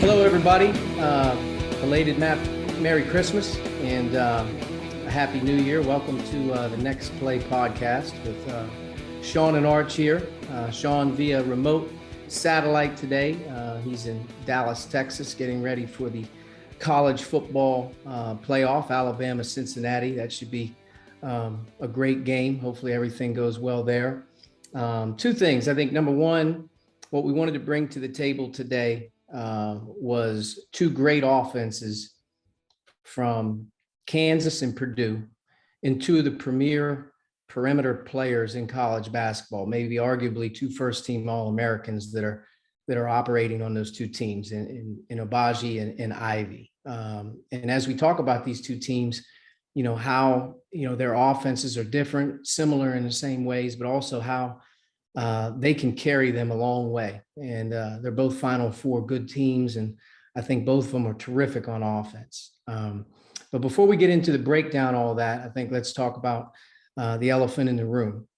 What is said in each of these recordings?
Hello, everybody. Belated Merry Christmas and a Happy New Year. Welcome to the Next Play podcast with Sean and Arch here. Sean via remote satellite today. He's in Dallas, Texas, getting ready for the college football playoff, Alabama-Cincinnati. That should be a great game. Hopefully everything goes well there. Two things. I think number one, what we wanted to bring to the table today was two great offenses from Kansas and Purdue, and two of the premier perimeter players in college basketball, maybe arguably two first-team All-Americans that are operating on those two teams, in Agbaji and Ivy. And as we talk about these two teams, how their offenses are different, similar in the same ways, but also how they can carry them a long way. And they're both Final Four good teams, and I think both of them are terrific on offense. But before we get into the breakdown, all that, I think let's talk about the elephant in the room.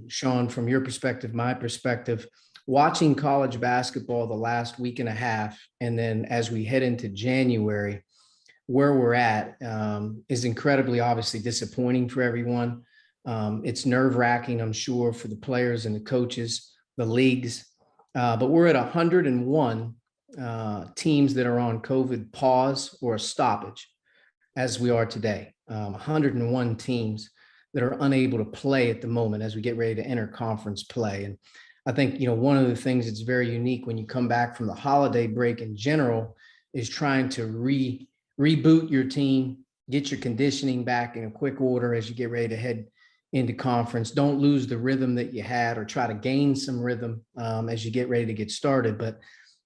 Sean, from your perspective, my perspective, watching college basketball the last week and a half, and then as we head into January, where we're at is incredibly obviously disappointing for everyone. It's nerve-wracking, I'm sure, for the players and the coaches, the leagues. But we're at 101 teams that are on COVID pause or a stoppage as we are today. 101 teams that are unable to play at the moment as we get ready to enter conference play. And I think, one of the things that's very unique when you come back from the holiday break in general is trying to reboot your team, get your conditioning back in a quick order as you get ready to head into conference. Don't lose the rhythm that you had, or try to gain some rhythm as you get ready to get started. But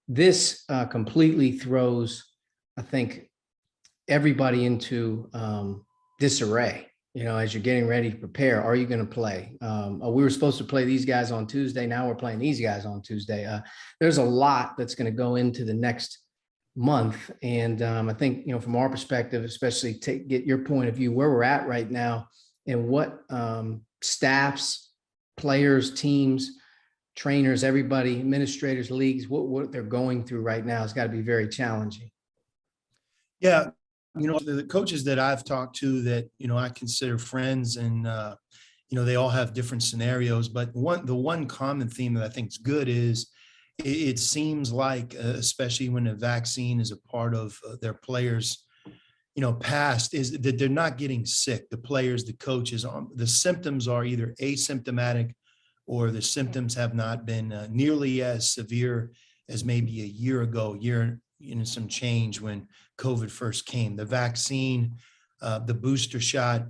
this completely throws, I think, everybody into disarray. As you're getting ready to prepare, are you going to play? We were supposed to play these guys on Tuesday. Now we're playing these guys on Tuesday. There's a lot that's going to go into the next month. And I think, from our perspective, especially get your point of view where we're at right now, and what staffs, players, teams, trainers, everybody, administrators, leagues, what they're going through right now has got to be very challenging. Yeah. The coaches that I've talked to that, I consider friends, and, they all have different scenarios. But the one common theme that I think is good is it seems like, especially when a vaccine is a part of their players' past, is that they're not getting sick. The players, the coaches, the symptoms are either asymptomatic, or the symptoms have not been nearly as severe as maybe a year ago, some change when COVID first came, the vaccine, the booster shot.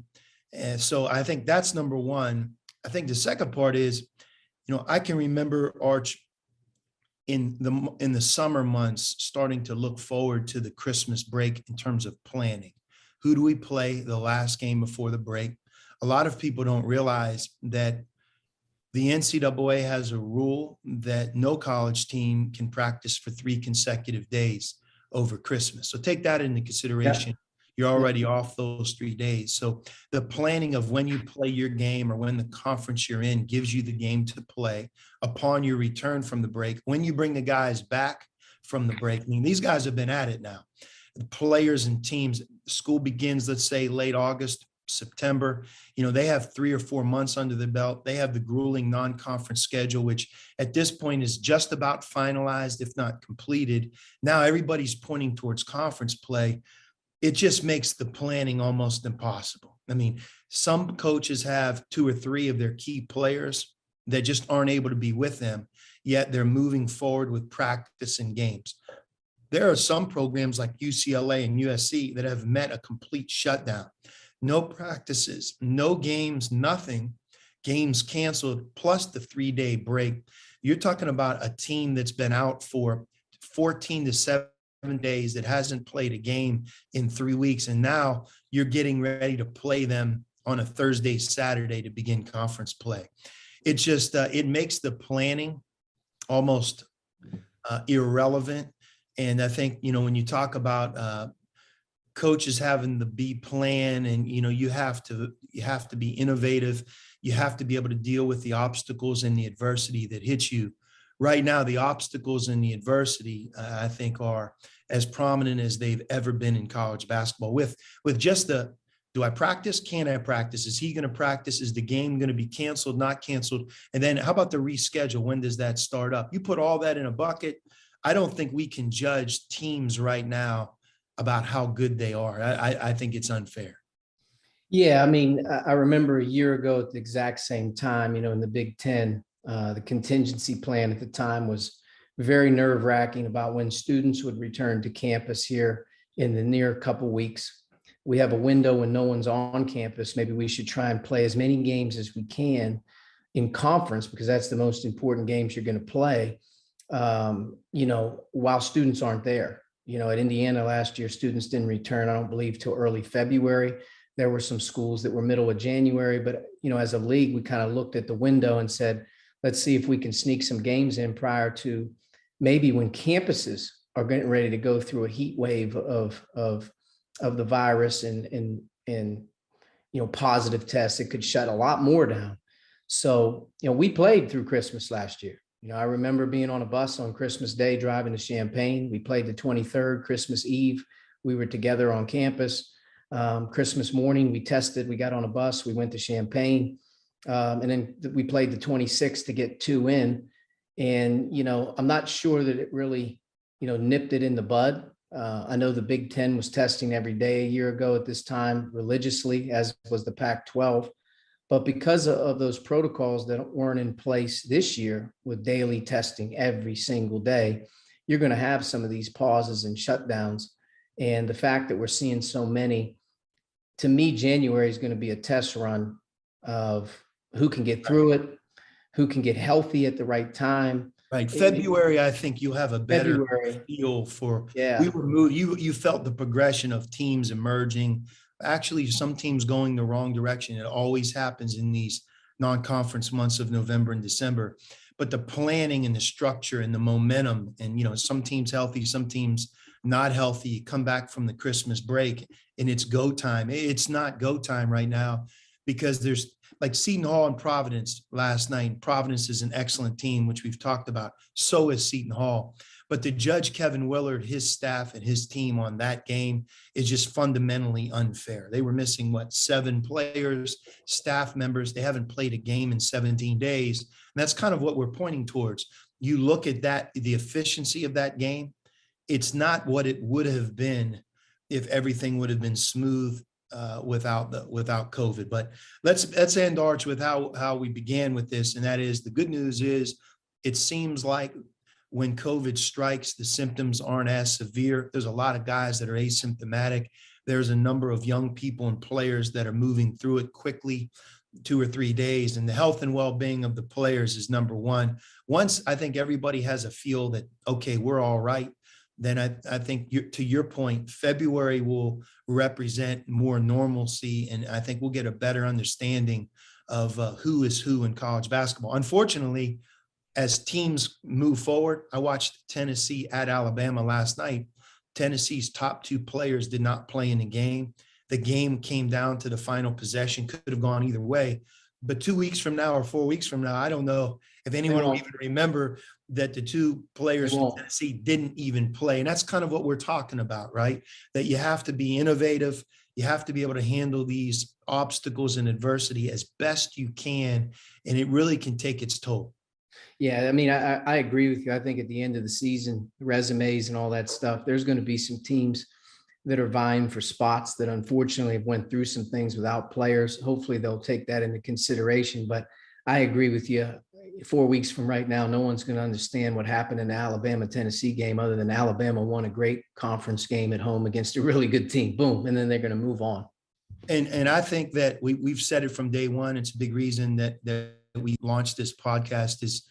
And so I think that's number one. I think the second part is, I can remember, Arch, in the summer months, starting to look forward to the Christmas break in terms of planning. Who do we play the last game before the break? A lot of people don't realize that the NCAA has a rule that no college team can practice for 3 consecutive days over Christmas. So take that into consideration. Yeah. You're already off those 3 days. So the planning of when you play your game, or when the conference you're in gives you the game to play upon your return from the break, when you bring the guys back from the break. I mean, these guys have been at it now. The players and teams, school begins, let's say late August, September, they have 3 or 4 months under the belt. They have the grueling non-conference schedule, which at this point is just about finalized, if not completed. Now everybody's pointing towards conference play. It just makes the planning almost impossible. I mean, some coaches have 2 or 3 of their key players that just aren't able to be with them, yet they're moving forward with practice and games. There are some programs like UCLA and USC that have met a complete shutdown. No practices, no games, nothing. Games canceled, plus the 3-day break. You're talking about a team that's been out for 14 to 7 days, that hasn't played a game in 3 weeks. And now you're getting ready to play them on a Thursday, Saturday to begin conference play. It just, it makes the planning almost irrelevant. And I think, when you talk about coaches having the B plan, and, you have to be innovative. You have to be able to deal with the obstacles and the adversity that hits you right now, the obstacles and the adversity, I think, are as prominent as they've ever been in college basketball. With just the, do I practice? Can I practice? Is he going to practice? Is the game going to be canceled, not canceled? And then how about the reschedule? When does that start up? You put all that in a bucket. I don't think we can judge teams right now about how good they are. I think it's unfair. Yeah, I mean, I remember a year ago at the exact same time, in the Big Ten, the contingency plan at the time was very nerve-wracking about when students would return to campus here in the near couple weeks. We have a window when no one's on campus. Maybe we should try and play as many games as we can in conference, because that's the most important games you're going to play, while students aren't there. At Indiana last year, students didn't return, I don't believe, till early February. There were some schools that were middle of January, but as a league, we kind of looked at the window and said, let's see if we can sneak some games in prior to maybe when campuses are getting ready to go through a heat wave of the virus and positive tests. It could shut a lot more down. So, we played through Christmas last year. I remember being on a bus on Christmas Day, driving to Champaign. We played the 23rd, Christmas Eve. We were together on campus. Christmas morning, we tested, we got on a bus, we went to Champaign, and then we played the 26th to get 2 in. And, I'm not sure that it really, nipped it in the bud. I know the Big Ten was testing every day a year ago at this time religiously, as was the Pac-12. But because of those protocols that weren't in place this year with daily testing every single day, you're going to have some of these pauses and shutdowns. And the fact that we're seeing so many, to me, January is going to be a test run of who can get through it, who can get healthy at the right time. Right. February, I think you'll have a better feel for, yeah. You felt the progression of teams emerging. Actually, some teams going the wrong direction. It always happens in these non-conference months of November and December. But the planning and the structure and the momentum, and some teams healthy, some teams not healthy, come back from the Christmas break and it's go time. It's not go time right now, because there's like Seton Hall and Providence last night. Providence is an excellent team, which we've talked about. So is Seton Hall. But to judge Kevin Willard, his staff, and his team on that game is just fundamentally unfair. They were missing, 7 players, staff members. They haven't played a game in 17 days. And that's kind of what we're pointing towards. You look at that, the efficiency of that game, it's not what it would have been if everything would have been smooth without COVID. But let's end, Arch, with how we began with this, and that is, the good news is it seems like when COVID strikes, the symptoms aren't as severe. There's a lot of guys that are asymptomatic. There's a number of young people and players that are moving through it quickly, 2 or 3 days, and the health and well-being of the players is number one. Once I think everybody has a feel that, okay, we're all right, then I think to your point, February will represent more normalcy, and I think we'll get a better understanding of who is who in college basketball. Unfortunately, as teams move forward, I watched Tennessee at Alabama last night. Tennessee's top 2 players did not play in the game. The game came down to the final possession, could have gone either way. But 2 weeks from now or 4 weeks from now, I don't know if anyone will even remember that the 2 players from Tennessee didn't even play. And that's kind of what we're talking about, right? That you have to be innovative. You have to be able to handle these obstacles and adversity as best you can. And it really can take its toll. Yeah, I mean, I agree with you. I think at the end of the season, resumes and all that stuff, there's going to be some teams that are vying for spots that unfortunately have went through some things without players. Hopefully they'll take that into consideration. But I agree with you. 4 weeks from right now, no one's going to understand what happened in the Alabama-Tennessee game, other than Alabama won a great conference game at home against a really good team. Boom. And then they're going to move on. And I think that we've said it from day one. It's a big reason that we launched this podcast, is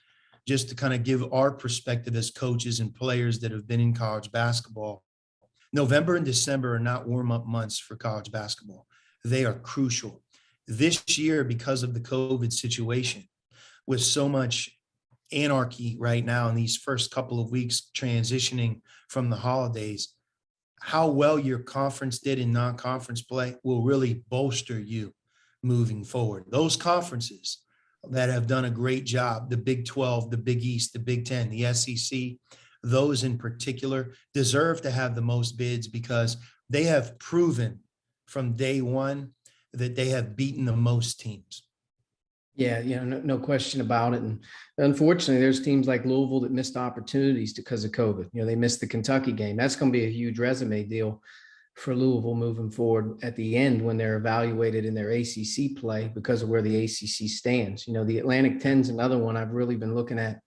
just to kind of give our perspective as coaches and players that have been in college basketball. November and December are not warm-up months for college basketball. They are crucial. This year, because of the COVID situation, with so much anarchy right now in these first couple of weeks transitioning from the holidays, how well your conference did in non-conference play will really bolster you moving forward. Those conferences that have done a great job. The Big 12, the Big East, the Big 10, the SEC, those in particular deserve to have the most bids because they have proven from day one that they have beaten the most teams. Yeah, no question about it. And unfortunately, there's teams like Louisville that missed opportunities because of COVID. They missed the Kentucky game. That's going to be a huge resume deal for Louisville moving forward at the end when they're evaluated in their ACC play because of where the ACC stands. The Atlantic 10 is another one I've really been looking at.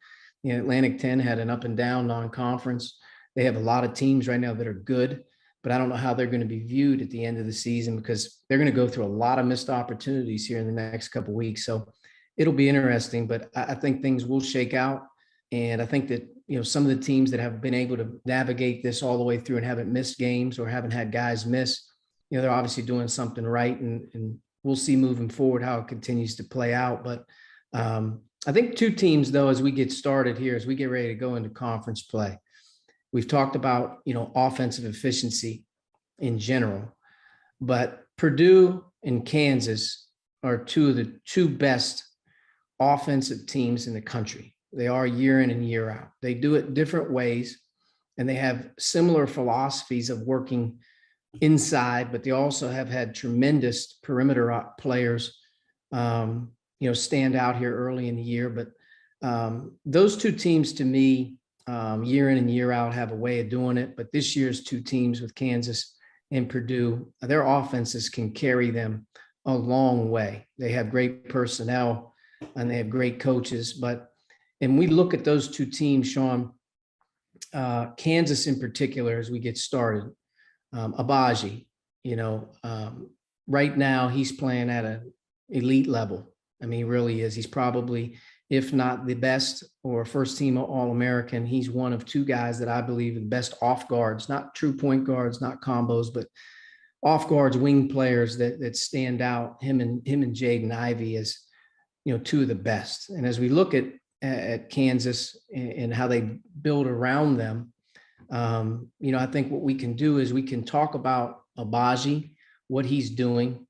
Atlantic 10 had an up and down non-conference. They have a lot of teams right now that are good, but I don't know how they're going to be viewed at the end of the season because they're going to go through a lot of missed opportunities here in the next couple of weeks. So it'll be interesting, but I think things will shake out. And I think that, some of the teams that have been able to navigate this all the way through and haven't missed games or haven't had guys miss, they're obviously doing something right. And we'll see moving forward how it continues to play out. But I think two teams, though, as we get started here, as we get ready to go into conference play, we've talked about, offensive efficiency in general, but Purdue and Kansas are two of the two best offensive teams in the country. They are year in and year out. They do it different ways, and they have similar philosophies of working inside, but they also have had tremendous perimeter players, stand out here early in the year. But those two teams, to me, year in and year out, have a way of doing it. But this year's two teams with Kansas and Purdue, their offenses can carry them a long way. They have great personnel and they have great coaches. And we look at those two teams, Sean, Kansas in particular, as we get started, Abaji, right now he's playing at an elite level. I mean, he really is. He's probably, if not the best or first team All-American, he's one of two guys that I believe are the best off guards, not true point guards, not combos, but off guards, wing players that stand out. Him and Jaden Ivy as, two of the best. And as we look at Kansas and how they build around them, I think what we can do is we can talk about Abaji, what he's doing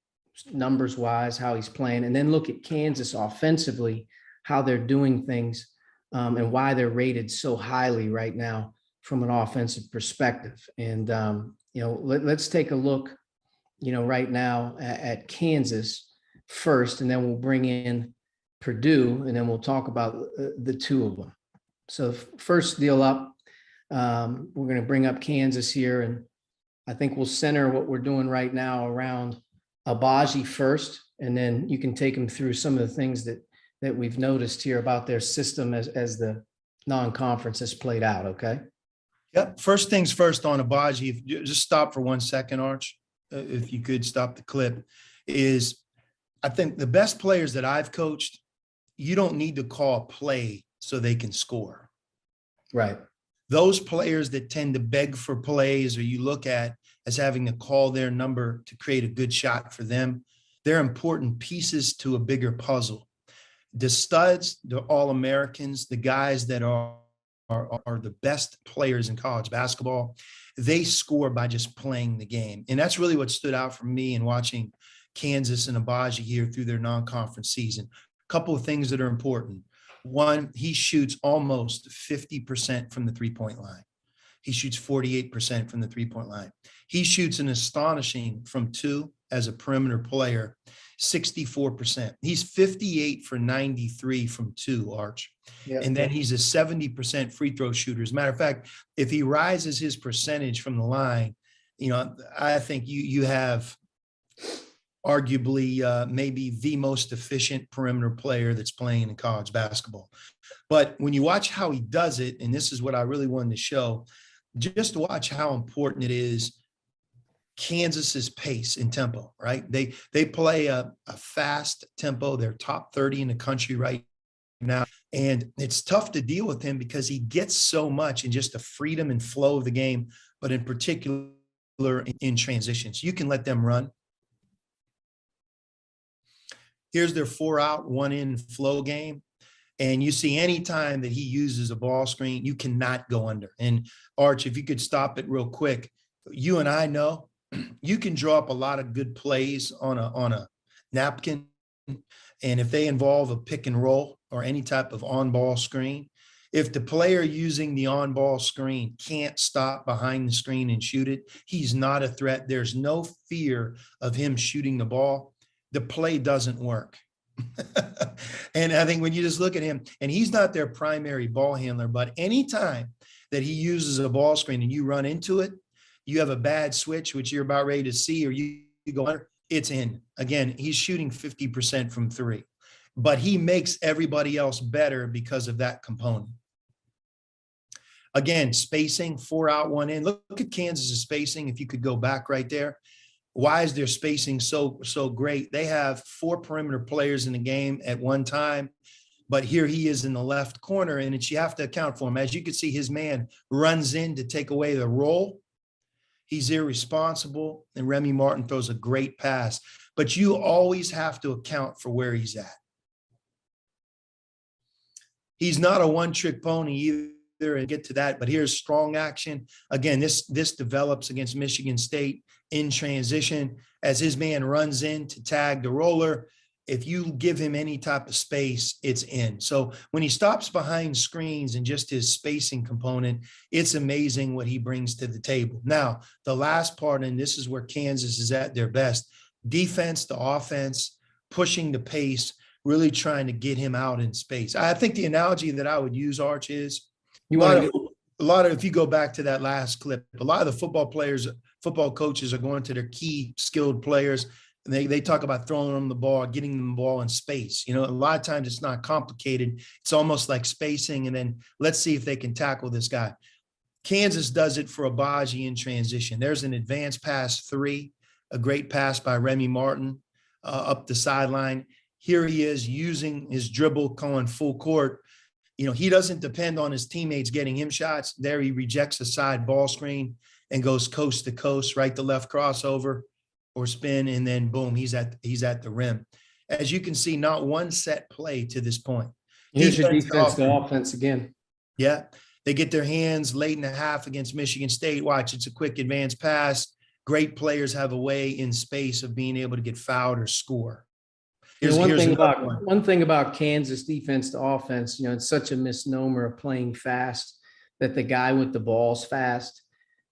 numbers wise, how he's playing, and then look at Kansas offensively, how they're doing things, and why they're rated so highly right now from an offensive perspective. And, let's take a look, right now at Kansas first, and then we'll bring in Purdue, and then we'll talk about the two of them. So first deal up, we're going to bring up Kansas here, and I think we'll center what we're doing right now around Abaji first, and then you can take them through some of the things that we've noticed here about their system as the non-conference has played out. Okay. Yep. First things first on Abaji, if you just stop for 1 second, Arch, if you could stop the clip, is I think the best players that I've coached, you don't need to call a play so they can score. Right. Those players that tend to beg for plays or you look at as having to call their number to create a good shot for them, they're important pieces to a bigger puzzle. The studs, the All-Americans, the guys that are the best players in college basketball, they score by just playing the game. And that's really what stood out for me in watching Kansas and Abaji here through their non-conference season. A couple of things that are important. One, he shoots almost 50% from the three-point line. He shoots 48% from the three-point line. He shoots an astonishing from two as a perimeter player, 64%. He's 58 for 93 from two, Arch. Yep. And then he's a 70% free throw shooter. As a matter of fact, if he rises his percentage from the line, I think you have arguably maybe the most efficient perimeter player that's playing in college basketball. But when you watch how he does it, and this is what I really wanted to show, just watch how important it is, Kansas's pace and tempo, right? They play a fast tempo. They're top 30 in the country right now. And it's tough to deal with him because he gets so much in just the freedom and flow of the game, but in particular in transitions. You can let them run. Here's their 4-out, 1-in flow game. And you see any time that he uses a ball screen, you cannot go under. And Arch, if you could stop it real quick, you and I know you can draw up a lot of good plays on a napkin. And if they involve a pick and roll or any type of on-ball screen, if the player using the on-ball screen can't stop behind the screen and shoot it, he's not a threat. There's no fear of him shooting the ball. The play doesn't work. And I think when you just look at him, and he's not their primary ball handler, but anytime that he uses a ball screen and you run into it, you have a bad switch, which you're about ready to see, or you go under, it's in. Again, he's shooting 50% from three, but he makes everybody else better because of that component. Again, spacing, 4 out, 1 in. Look at Kansas's spacing. If you could go back right there. Why is their spacing so great? They have 4 perimeter players in the game at one time, but here he is in the left corner, and you have to account for him. As you can see, his man runs in to take away the roll. He's irresponsible, and Remy Martin throws a great pass, but you always have to account for where he's at. He's not a one-trick pony either, and get to that, but here's strong action. Again, this develops against Michigan State in transition as his man runs in to tag the roller. If you give him any type of space, it's in. So when he stops behind screens and just his spacing component, it's amazing what he brings to the table. Now, the last part, and this is where Kansas is at their best, defense to offense, pushing the pace, really trying to get him out in space. I think the analogy that I would use, Arch, is a lot of, if you go back to that last clip, a lot of the football coaches are going to their key skilled players, and they talk about throwing them the ball, getting them the ball in space. You know, a lot of times it's not complicated. It's almost like spacing, and then let's see if they can tackle this guy. Kansas does it for Agbaji in transition. There's an advanced pass 3, a great pass by Remy Martin up the sideline. Here he is using his dribble, going full court. You know, he doesn't depend on his teammates getting him shots. There he rejects a side ball screen and goes coast to coast, right to left crossover or spin, and then boom, he's at the rim. As you can see, not one set play to this point. Here's your defense to offense again. Yeah, they get their hands late in the half against Michigan State. Watch, it's a quick advance pass. Great players have a way in space of being able to get fouled or score. One thing about Kansas defense to offense, you know, it's such a misnomer of playing fast that the guy with the ball's fast.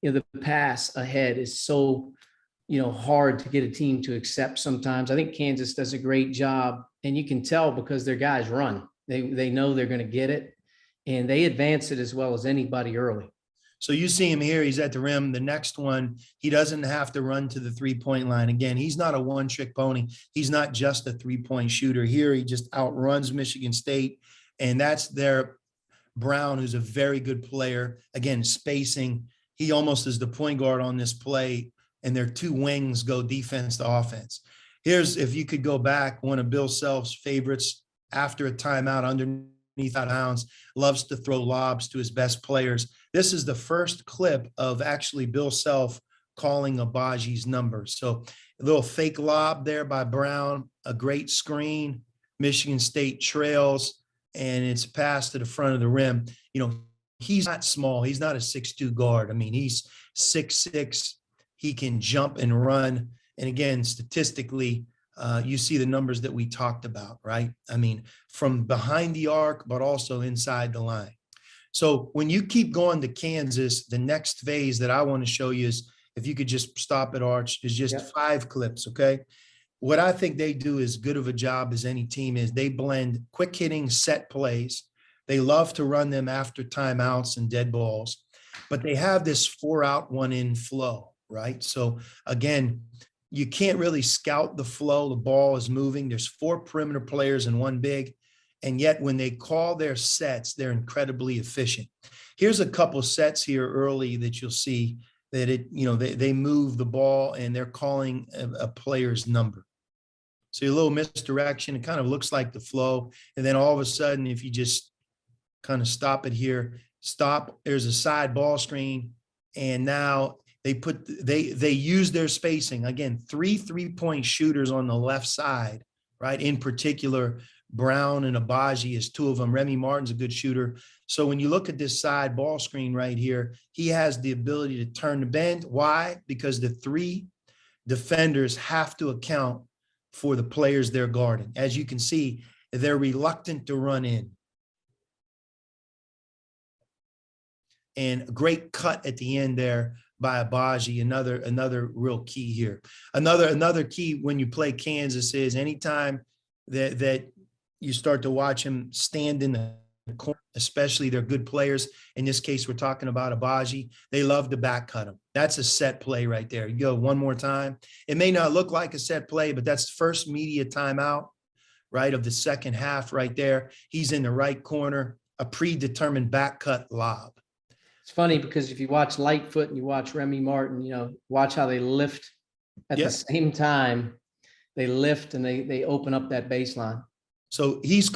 You know, the pass ahead is so, you know, hard to get a team to accept sometimes. I think Kansas does a great job, and you can tell because their guys run. They know they're going to get it, and they advance it as well as anybody early. So you see him here, he's at the rim. The next one, he doesn't have to run to the three-point line. Again, he's not a one-trick pony. He's not just a three-point shooter. Here, he just outruns Michigan State, and that's their Brown, who's a very good player. Again, spacing. He almost is the point guard on this play, and their 2 wings go defense to offense. Here's, if you could go back, one of Bill Self's favorites after a timeout underneath out of bounds, loves to throw lobs to his best players. This is the first clip of actually Bill Self calling Agbaji's number. So a little fake lob there by Brown, a great screen. Michigan State trails, and it's passed to the front of the rim. You know, he's not small. He's not a 6'2" guard. I mean, he's 6'6". He can jump and run. And again, statistically, you see the numbers that we talked about, right? I mean, from behind the arc, but also inside the line. So when you keep going to Kansas, the next phase that I want to show you is, if you could just stop at Arch, is just 5 clips, okay? What I think they do as good of a job as any team is they blend quick hitting set plays. They love to run them after timeouts and dead balls, but they have this 4 out, 1 in flow, right? So again, you can't really scout the flow. The ball is moving. There's 4 perimeter players and 1 big. And yet when they call their sets, they're incredibly efficient. Here's a couple sets here early that you'll see that they move the ball and they're calling a player's number. So a little misdirection, it kind of looks like the flow. And then all of a sudden, if you just kind of stop it here, there's a side ball screen. And now they use their spacing. Again, 3 3-point shooters on the left side, right? In particular, Brown and Agbaji is 2 of them. Remy Martin's a good shooter. So when you look at this side ball screen right here, he has the ability to turn the bend. Why? Because the 3 defenders have to account for the players they're guarding. As you can see, they're reluctant to run in. And a great cut at the end there by Abaji, another real key here. Another key when you play Kansas is anytime that you start to watch him stand in the corner, especially they're good players. In this case, we're talking about Abaji. They love to back cut him. That's a set play right there. You go one more time. It may not look like a set play, but that's the first media timeout, right, of the second half right there. He's in the right corner, a predetermined back cut lob. It's funny because if you watch Lightfoot and you watch Remy Martin, watch how they lift at the same time. They lift and they open up that baseline. So he's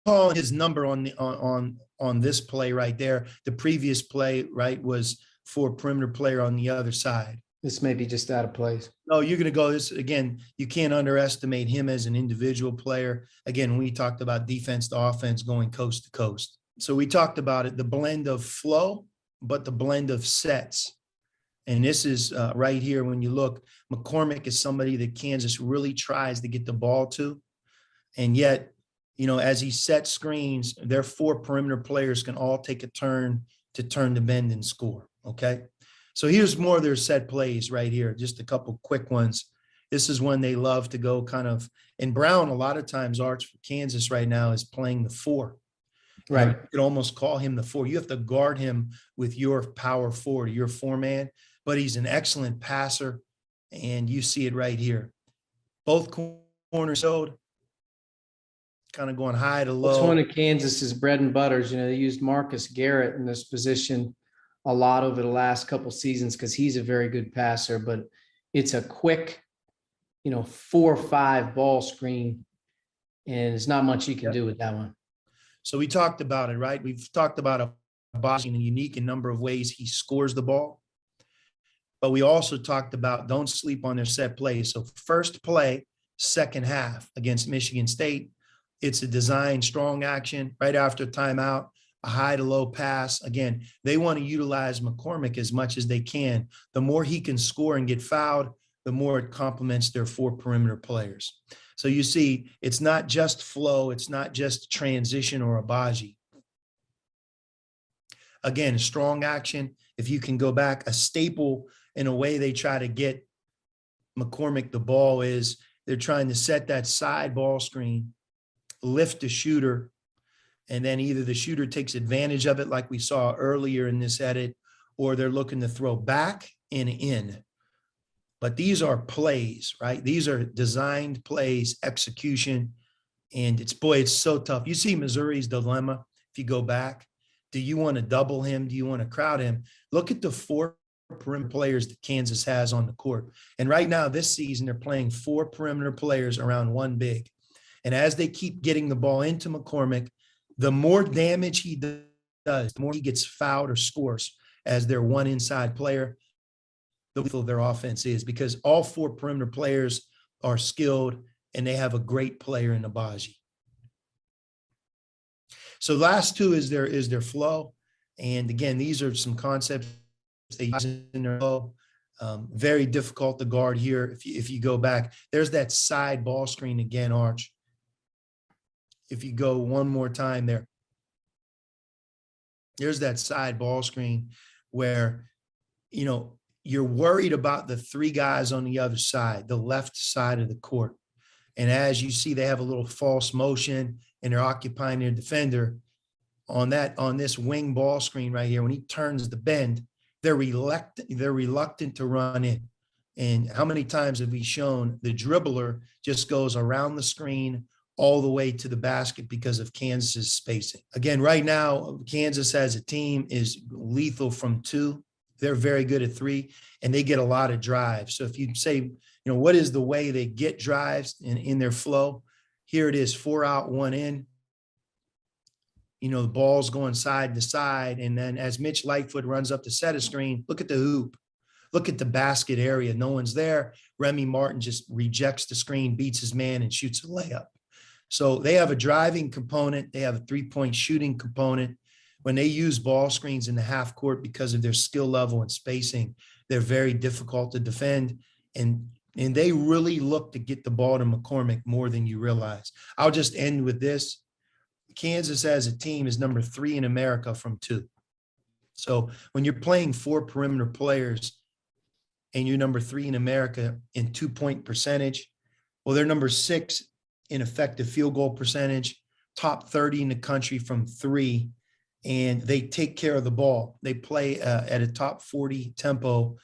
calling his number on this play right there. The previous play, right, was for a perimeter player on the other side. This may be just out of place. No, you're going to go this again. You can't underestimate him as an individual player. Again, we talked about defense to offense going coast to coast. So we talked about it, the blend of flow, but the blend of sets. And this is right here. When you look, McCormick is somebody that Kansas really tries to get the ball to. And yet, as he sets screens, their 4 perimeter players can all take a turn to turn the bend and score. Okay. So here's more of their set plays right here. Just a couple quick ones. This is when they love to go kind of, and Brown, a lot of times, Arch, for Kansas right now is playing the 4. Right. You could almost call him the 4. You have to guard him with your power forward, your 4-man, but he's an excellent passer. And you see it right here. Both corners showed, kind of going high to low. It's one of Kansas's bread and butters. They used Marcus Garrett in this position a lot over the last couple seasons because he's a very good passer, but it's a quick, 4 or 5 ball screen, and there's not much you can do with that one. So we talked about it, right? We've talked about Abaji in a unique and number of ways he scores the ball. But we also talked about don't sleep on their set plays. So first play, second half against Michigan State, it's a design strong action right after timeout, a high to low pass. Again, they want to utilize McCormick as much as they can. The more he can score and get fouled, the more it complements their 4 perimeter players. So you see, it's not just flow. It's not just transition or Abaji. Again, strong action. If you can go back, a staple in a way they try to get McCormick the ball is they're trying to set that side ball screen, lift the shooter, and then either the shooter takes advantage of it like we saw earlier in this edit, or they're looking to throw back and in. But these are plays, right? These are designed plays, execution, and it's so tough. You see Missouri's dilemma if you go back. Do you want to double him? Do you want to crowd him? Look at the 4 perimeter players that Kansas has on the court. And right now this season, they're playing 4 perimeter players around 1 big. And as they keep getting the ball into McCormick, the more damage he does, the more he gets fouled or scores as their 1 inside player, the lethal their offense is, because all 4 perimeter players are skilled and they have a great player in Abaji. So last 2 is their flow. And again, these are some concepts they use in their flow. Very difficult to guard here. If you go back, there's that side ball screen again, Arch. If you go one more time there's that side ball screen where, you're worried about the 3 guys on the other side, the left side of the court. And as you see, they have a little false motion and they're occupying their defender on this wing ball screen right here. When he turns the bend, they're reluctant to run in. And how many times have we shown the dribbler just goes around the screen all the way to the basket because of Kansas's spacing? Again, right now, Kansas as a team is lethal from 2. They're very good at 3, and they get a lot of drives. So if you say, what is the way they get drives in their flow? Here it is, 4 out, 1 in. The ball's going side to side. And then as Mitch Lightfoot runs up to set a screen, look at the hoop. Look at the basket area. No one's there. Remy Martin just rejects the screen, beats his man, and shoots a layup. So they have a driving component. They have a 3-point shooting component. When they use ball screens in the half court because of their skill level and spacing, they're very difficult to defend. And And they really look to get the ball to McCormick more than you realize. I'll just end with this. Kansas as a team is number 3 in America from 2. So when you're playing 4 perimeter players and you're number 3 in America in 2-point percentage, well, they're number 6 in effective field goal percentage, top 30 in the country from 3, and they take care of the ball. They play at a top 40 tempo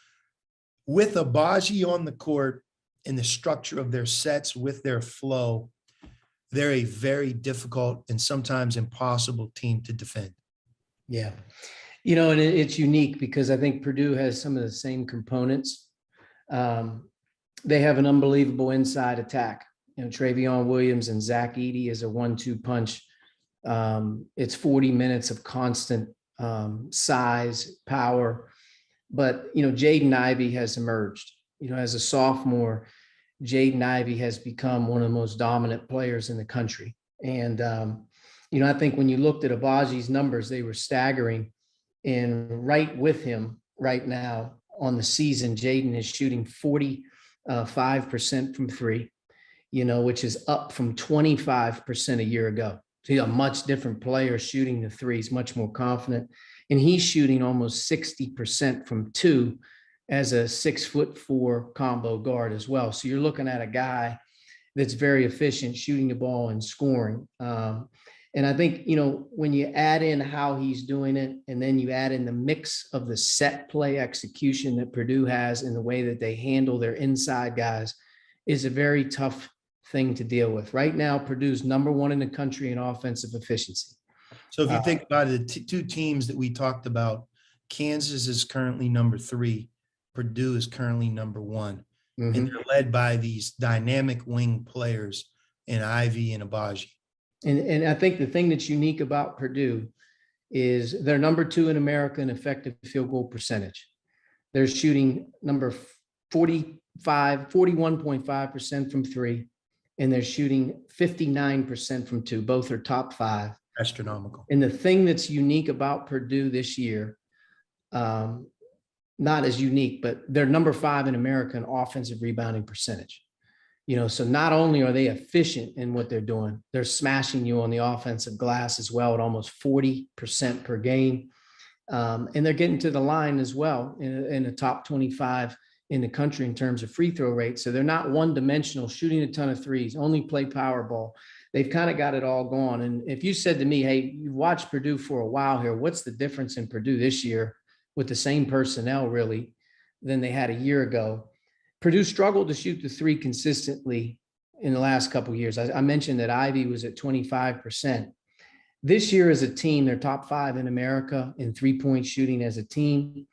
with Abaji on the court and the structure of their sets with their flow. They're a very difficult and sometimes impossible team to defend. Yeah. And it's unique because I think Purdue has some of the same components. They have an unbelievable inside attack. Travion Williams and Zach Edey is a 1-2 punch. It's 40 minutes of constant size, power. But, Jaden Ivy has emerged. As a sophomore, Jaden Ivy has become one of the most dominant players in the country. And, I think when you looked at Abaji's numbers, they were staggering. And right with him right now on the season, Jaden is shooting 45% from 3, which is up from 25% a year ago. So he's a much different player shooting the threes, much more confident. And he's shooting almost 60% from 2 as a 6'4" combo guard as well. So you're looking at a guy that's very efficient shooting the ball and scoring. And I think, when you add in how he's doing it, and then you add in the mix of the set play execution that Purdue has in the way that they handle their inside guys, is a very tough thing to deal with. Right now, Purdue's number 1 in the country in offensive efficiency. So if you think about it, the 2 teams that we talked about, Kansas is currently number 3. Purdue is currently number 1. Mm-hmm. And they're led by these dynamic wing players in Ivy and Abaji. And I think the thing that's unique about Purdue is they're number 2 in America in effective field goal percentage. They're shooting number 41.5% from 3, and they're shooting 59% from 2. Both are top 5. Astronomical. And the thing that's unique about Purdue this year, not as unique, but they're number 5 in America in offensive rebounding percentage. So not only are they efficient in what they're doing, they're smashing you on the offensive glass as well at almost 40% per game. And they're getting to the line as well in the top 25 in the country in terms of free throw rate. So they're not one-dimensional, shooting a ton of threes, only play power ball. They've kind of got it all going. And if you said to me, hey, you've watched Purdue for a while here, what's the difference in Purdue this year with the same personnel really than they had a year ago? Purdue struggled to shoot the 3 consistently in the last couple of years. I mentioned that Ivy was at 25%. This year as a team, they're top 5 in America in 3-point shooting as a team.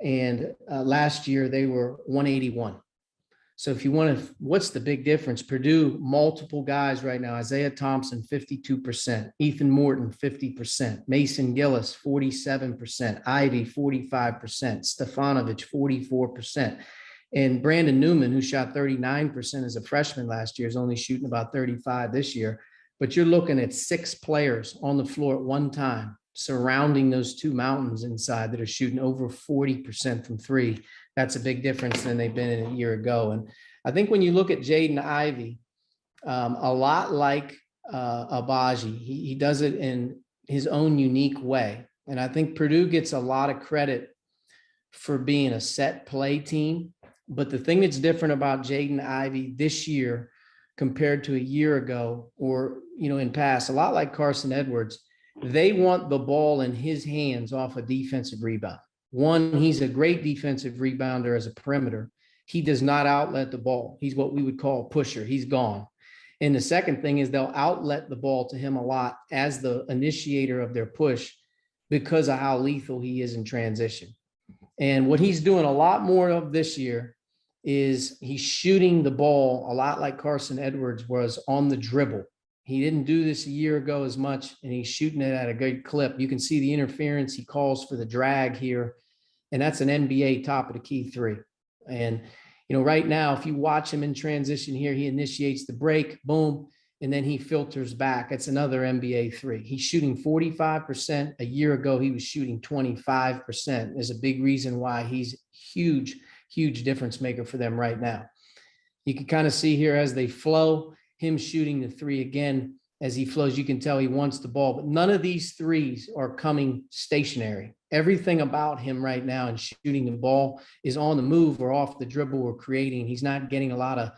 And last year they were 181. So if you want to, what's the big difference? Purdue, multiple guys right now, Isaiah Thompson, 52%, Ethan Morton, 50%, Mason Gillis, 47%, Ivy, 45%, Stefanovic, 44%. And Brandon Newman, who shot 39% as a freshman last year, is only shooting about 35 this year. But you're looking at 6 players on the floor at one time, surrounding those 2 mountains inside that are shooting over 40% from 3. That's a big difference than they've been in a year ago. And I think when you look at Jaden Ivy, a lot like Abaji, he does it in his own unique way. And I think Purdue gets a lot of credit for being a set play team. But the thing that's different about Jaden Ivy this year compared to a year ago, or, in past, a lot like Carson Edwards, they want the ball in his hands off a defensive rebound. One, he's a great defensive rebounder as a perimeter. He does not outlet the ball. He's what we would call a pusher. He's gone. And the second thing is they'll outlet the ball to him a lot as the initiator of their push because of how lethal he is in transition. And what he's doing a lot more of this year is he's shooting the ball a lot like Carson Edwards was on the dribble. He didn't do this a year ago as much, and he's shooting it at a good clip. You can see the interference. He calls for the drag here, and that's an NBA top of the key 3. And, right now, if you watch him in transition here, he initiates the break, boom, and then he filters back. It's another NBA 3. He's shooting 45%. A year ago, he was shooting 25%. There's a big reason why he's huge difference maker for them right now. You can kind of see here as they flow, him shooting the three again. As he flows, you can tell he wants the ball, but none of these threes are coming stationary. Everything about him right now and shooting the ball is on the move or off the dribble or creating. He's not getting a lot of,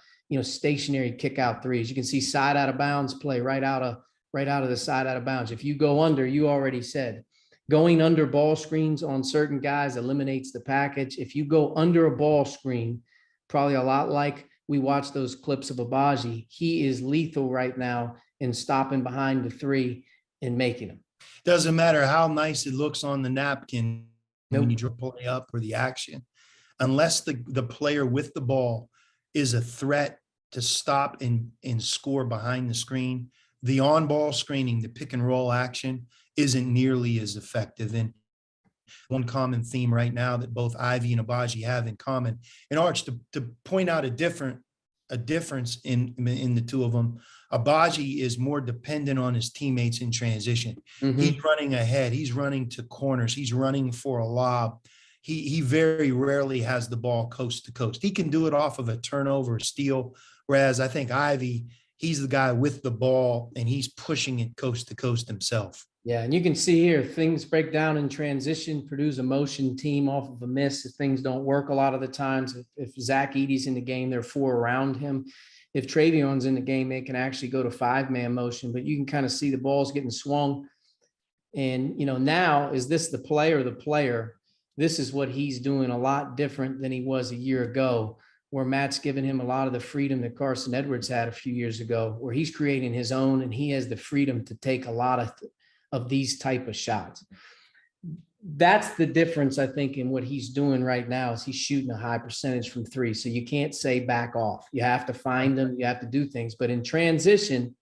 stationary kick out threes. You can see side out of bounds play right out of the side out of bounds. If you go under, you already said going under ball screens on certain guys eliminates the package. If you go under a ball screen, probably a lot like we watched those clips of Abaji, he is lethal right now in stopping behind the three and making them. Doesn't matter how nice it looks on the napkin when you draw play up or the action, unless the player with the ball is a threat to stop and score behind the screen, the on-ball screening, the pick and roll action isn't nearly as effective. And one common theme right now that both Ivy and Abaji have in common, and Arch, to point out a difference in the two of them, Abaji is more dependent on his teammates in transition. Mm-hmm. He's running ahead. He's running to corners. He's running for a lob. He very rarely has the ball coast to coast. He can do it off of a turnover, a steal, whereas I think Ivy, he's the guy with the ball and he's pushing it coast to coast himself. Yeah, and you can see here, things break down in transition. Purdue's a motion team off of a miss. If things don't work a lot of the times, if Zach Edey's in the game, there are four around him. If Travion's in the game, they can actually go to five-man motion, but you can kind of see the ball's getting swung. And, now is this the player? This is what he's doing a lot different than he was a year ago, where Matt's given him a lot of the freedom that Carson Edwards had a few years ago, where he's creating his own and he has the freedom to take a lot of these type of shots. That's the difference, I think, in what he's doing right now is he's shooting a high percentage from three. So you can't say back off. You have to find them. You have to do things. But in transition,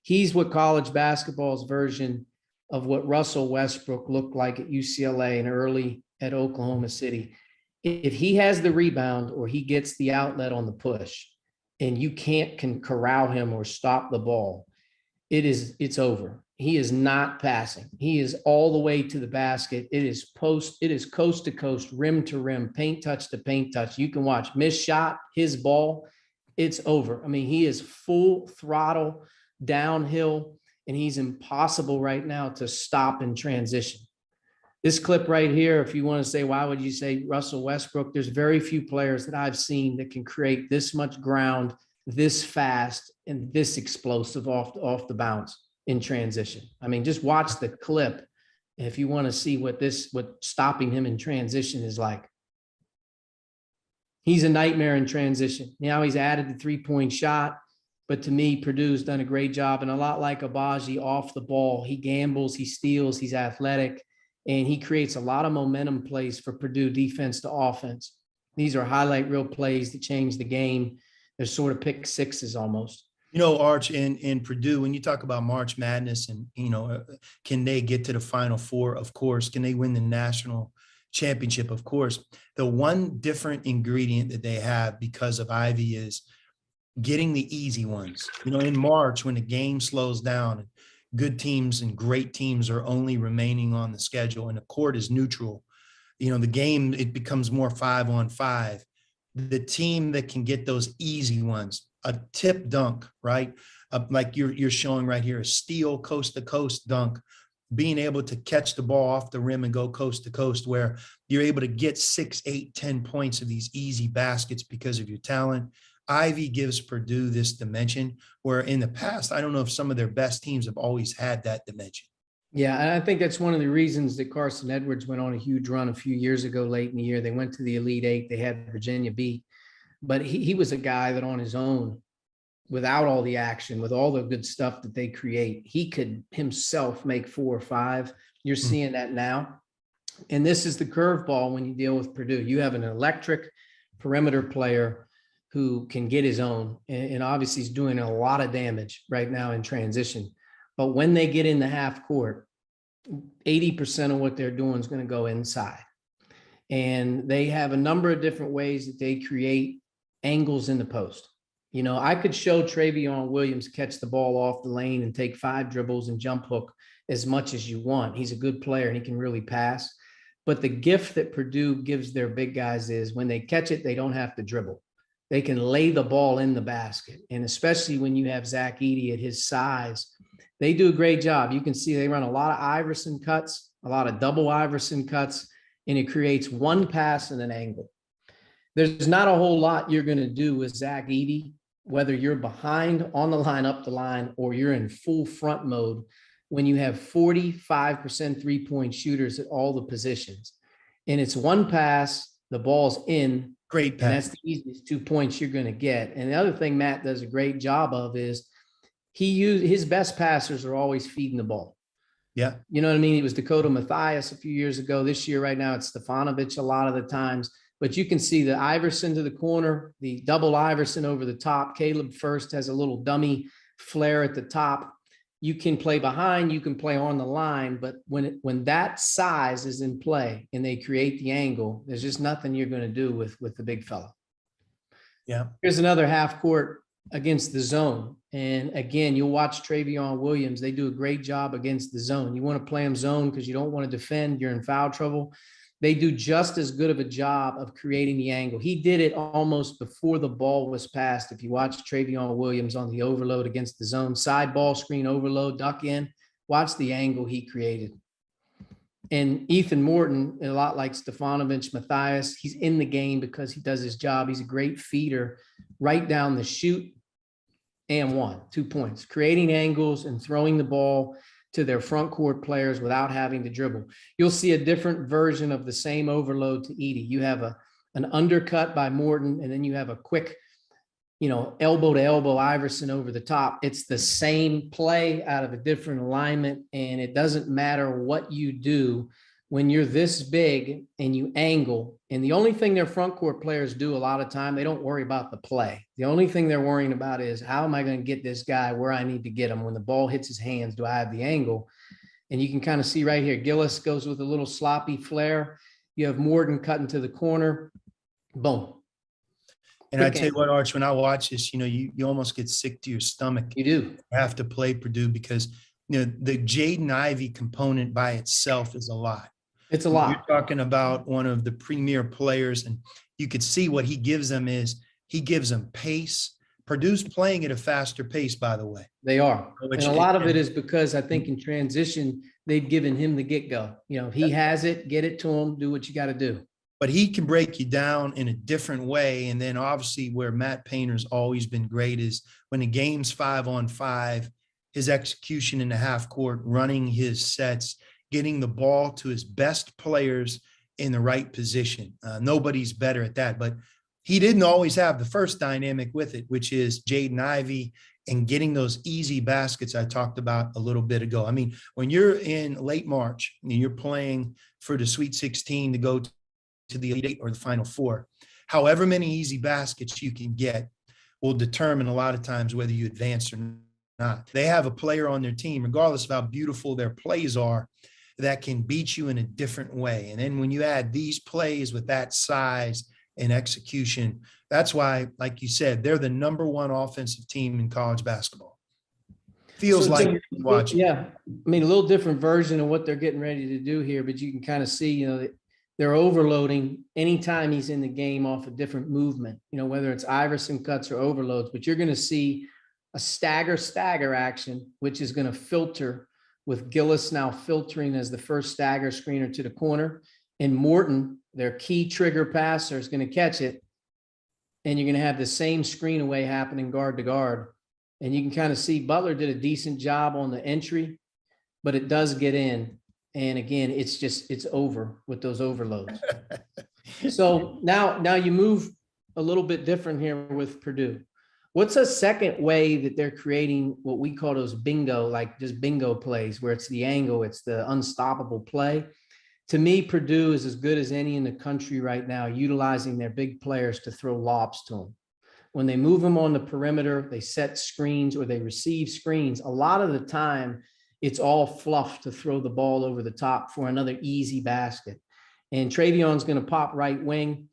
he's what college basketball's version of what Russell Westbrook looked like at UCLA and early at Oklahoma City. If he has the rebound or he gets the outlet on the push and you can corral him or stop the ball, it's over. He is not passing. He is all the way to the basket. It is coast to coast, rim to rim, paint touch to paint touch. You can watch missed shot, his ball, it's over. I mean, he is full throttle downhill and he's impossible right now to stop in transition. This clip right here, if you want to say, why would you say Russell Westbrook? There's very few players that I've seen that can create this much ground, this fast, and this explosive off the bounce in transition. I mean, just watch the clip if you want to see what stopping him in transition is like. He's a nightmare in transition. Now he's added the three-point shot, but to me, Purdue's done a great job, and a lot like Abaji off the ball. He gambles, he steals, he's athletic, and he creates a lot of momentum plays for Purdue defense to offense. These are highlight reel plays that change the game. They're sort of pick sixes almost. Arch, in Purdue, when you talk about March Madness and, can they get to the Final Four? Of course. Can they win the national championship? Of course. The one different ingredient that they have because of Ivy is getting the easy ones. In March, when the game slows down and good teams and great teams are only remaining on the schedule and the court is neutral, the game, it becomes more 5-on-5. The team that can get those easy ones, a tip dunk, right? Like you're showing right here, a steal coast to coast dunk, being able to catch the ball off the rim and go coast to coast, where you're able to get 6, 8, 10 points of these easy baskets because of your talent. Ivy gives Purdue this dimension where in the past, I don't know if some of their best teams have always had that dimension. Yeah, and I think that's one of the reasons that Carson Edwards went on a huge run a few years ago, late in the year. They went to the Elite Eight. They had Virginia beat. But he was a guy that on his own, without all the action, with all the good stuff that they create, he could himself make 4 or 5. You're seeing that now. And this is the curveball when you deal with Purdue. You have an electric perimeter player who can get his own. And obviously he's doing a lot of damage right now in transition. But when they get in the half court, 80% of what they're doing is going to go inside. And they have a number of different ways that they create angles in the post. I could show Travion Williams catch the ball off the lane and take 5 dribbles and jump hook as much as you want. He's a good player and he can really pass. But the gift that Purdue gives their big guys is when they catch it, they don't have to dribble. they can lay the ball in the basket. And especially when you have Zach Edey at his size, they do a great job. You can see they run a lot of Iverson cuts, a lot of double Iverson cuts, and it creates one pass and an angle. There's not a whole lot you're going to do with Zach Edey, whether you're behind on the line, up the line, or you're in full front mode when you have 45% three-point shooters at all the positions. And it's one pass, the ball's in. Great pass. And that's the easiest 2 points you're going to get. And the other thing Matt does a great job of is his best passers are always feeding the ball. Yeah. You know what I mean? It was Dakota Mathias a few years ago. This year, right now, it's Stefanovic a lot of the times. But you can see the Iverson to the corner, the double Iverson over the top. Caleb First has a little dummy flare at the top. You can play behind, you can play on the line, but when that size is in play and they create the angle, there's just nothing you're going to do with the big fella. Yeah. Here's another half court against the zone. And again, you'll watch Travion Williams. They do a great job against the zone. You want to play them zone because you don't want to defend. You're in foul trouble. They do just as good of a job of creating the angle. He did it almost before the ball was passed. If you watch Travion Williams on the overload against the zone, side ball screen overload, duck in, watch the angle he created. And Ethan Morton, a lot like Stefanovic, Mathias, he's in the game because he does his job. He's a great feeder right down the shoot and 2 points, creating angles and throwing the ball to their front court players without having to dribble. You'll see a different version of the same overload to Edey. You have an undercut by Morton, and then you have a quick, elbow to elbow Iverson over the top. It's the same play out of a different alignment, and it doesn't matter what you do when you're this big and you angle. And the only thing their front court players do a lot of time, they don't worry about the play. The only thing they're worrying about is, how am I going to get this guy where I need to get him? When the ball hits his hands, do I have the angle? And you can kind of see right here, Gillis goes with a little sloppy flare. You have Morton cutting to the corner. Boom. And I tell you what, Arch, when I watch this, you almost get sick to your stomach. You do. You have to play Purdue because, the Jaden Ivy component by itself is a lot. It's a lot. You're talking about one of the premier players, and you could see what he gives them is he gives them pace. Purdue's playing at a faster pace, by the way. They are. And a lot of it is because I think in transition, they've given him the get-go. He has it, get it to him, do what you got to do. But he can break you down in a different way. And then obviously where Matt Painter's always been great is when the game's 5-on-5, his execution in the half court, running his sets, getting the ball to his best players in the right position. Nobody's better at that, but he didn't always have the first dynamic with it, which is Jaden Ivy and getting those easy baskets I talked about a little bit ago. I mean, when you're in late March and you're playing for the Sweet 16 to go to the Elite Eight or the Final Four, however many easy baskets you can get will determine a lot of times whether you advance or not. They have a player on their team, regardless of how beautiful their plays are, that can beat you in a different way. And then when you add these plays with that size and execution, that's why, like you said, they're the number one offensive team in college basketball. Feels like watching. Yeah. I mean, a little different version of what they're getting ready to do here, but you can kind of see, they're overloading anytime he's in the game off a different movement, whether it's Iverson cuts or overloads, but you're going to see a stagger action, which is going to filter with Gillis now filtering as the first stagger screener to the corner, and Morton, their key trigger passer, is going to catch it. And you're going to have the same screen away happening guard to guard. And you can kind of see Butler did a decent job on the entry, but it does get in. And again, it's over with those overloads. So now you move a little bit different here with Purdue. What's a second way that they're creating what we call those bingo, like just bingo plays, where it's the angle, it's the unstoppable play? To me, Purdue is as good as any in the country right now, utilizing their big players to throw lobs to them. When they move them on the perimeter, they set screens or they receive screens. A lot of the time, it's all fluff to throw the ball over the top for another easy basket. And Travion's going to pop right wing.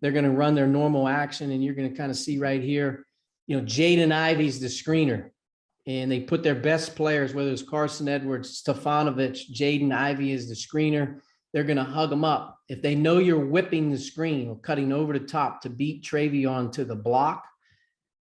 They're going to run their normal action, and you're going to kind of see right here, Jaden Ivy's the screener, and they put their best players, whether it's Carson Edwards, Stefanovic, Jaden Ivy is the screener. they're going to hug them up. If they know you're whipping the screen or cutting over the top to beat Travion to the block,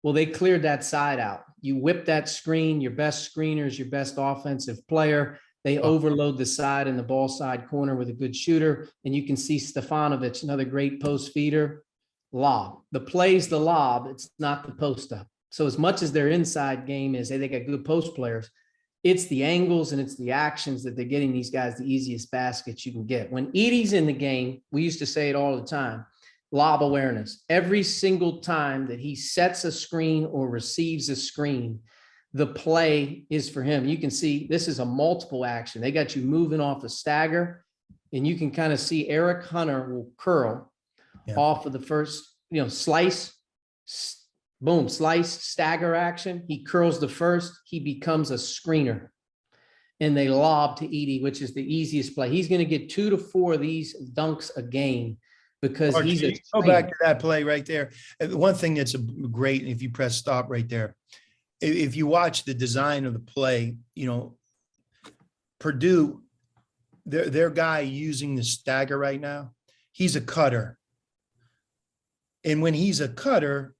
well, they cleared that side out. You whip that screen, your best screeners, your best offensive player. They overload the side and the ball side corner with a good shooter. And you can see Stefanovic, another great post feeder, lob. The play's the lob. It's not the post up. So as much as their inside game is, hey, they got good post players, it's the angles and it's the actions that they're getting these guys the easiest baskets you can get. When Edie's in the game, we used to say it all the time, lob awareness. Every single time that he sets a screen or receives a screen, the play is for him. You can see this is a multiple action. They got you moving off a stagger, and you can kind of see Eric Hunter will curl off of the first, slice, boom, slice, stagger action. He curls the first, he becomes a screener. And they lob to Edie, which is the easiest play. He's going to get 2 to 4 of these dunks a game because Archie, he's a go back to that play right there. One thing that's great, if you press stop right there, if you watch the design of the play, Purdue, their guy using the stagger right now, he's a cutter. And when he's a cutter,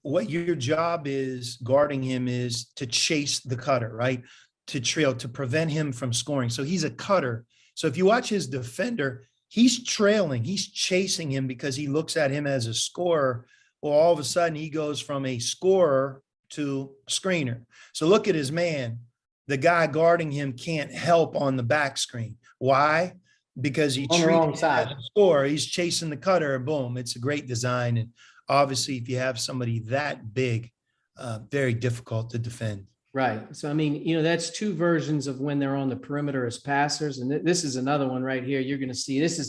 what your job is guarding him is to chase the cutter, right? To trail, to prevent him from scoring. So he's a cutter. So if you watch his defender, he's trailing, he's chasing him because he looks at him as a scorer. Well, all of a sudden he goes from a scorer to a screener. So look at his man. The guy guarding him can't help on the back screen. Why? Because he treats him as a scorer. He's chasing the cutter, and boom, it's a great design. And obviously, if you have somebody that big, very difficult to defend. Right. So, I mean, that's 2 versions of when they're on the perimeter as passers. And this is another one right here. You're going to see this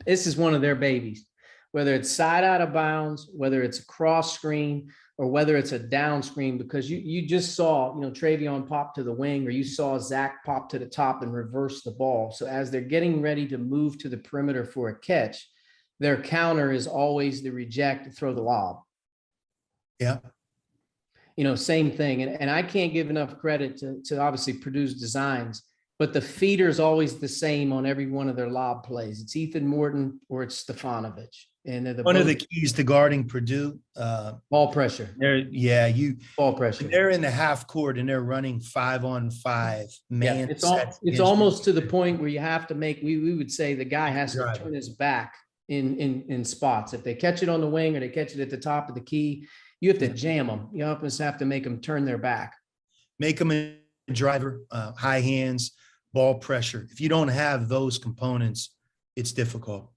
is one of their babies, whether it's side out of bounds, whether it's a cross screen, or whether it's a down screen, because you just saw, Travion pop to the wing, or you saw Zach pop to the top and reverse the ball. So as they're getting ready to move to the perimeter for a catch, their counter is always the reject, throw the lob. Yeah. Same thing. And I can't give enough credit to obviously Purdue's designs, but the feeder is always the same on every one of their lob plays. It's Ethan Morton or it's Stefanovic. And one of the keys to guarding Purdue, ball pressure. Ball pressure. They're in the half court and they're running 5-on-5 man. Yeah, it's almost to the point where you have to make. We would say the guy has to turn his back in spots. If they catch it on the wing or they catch it at the top of the key, you have to jam them. You almost have to make them turn their back. Make them a driver, high hands, ball pressure. If you don't have those components, it's difficult.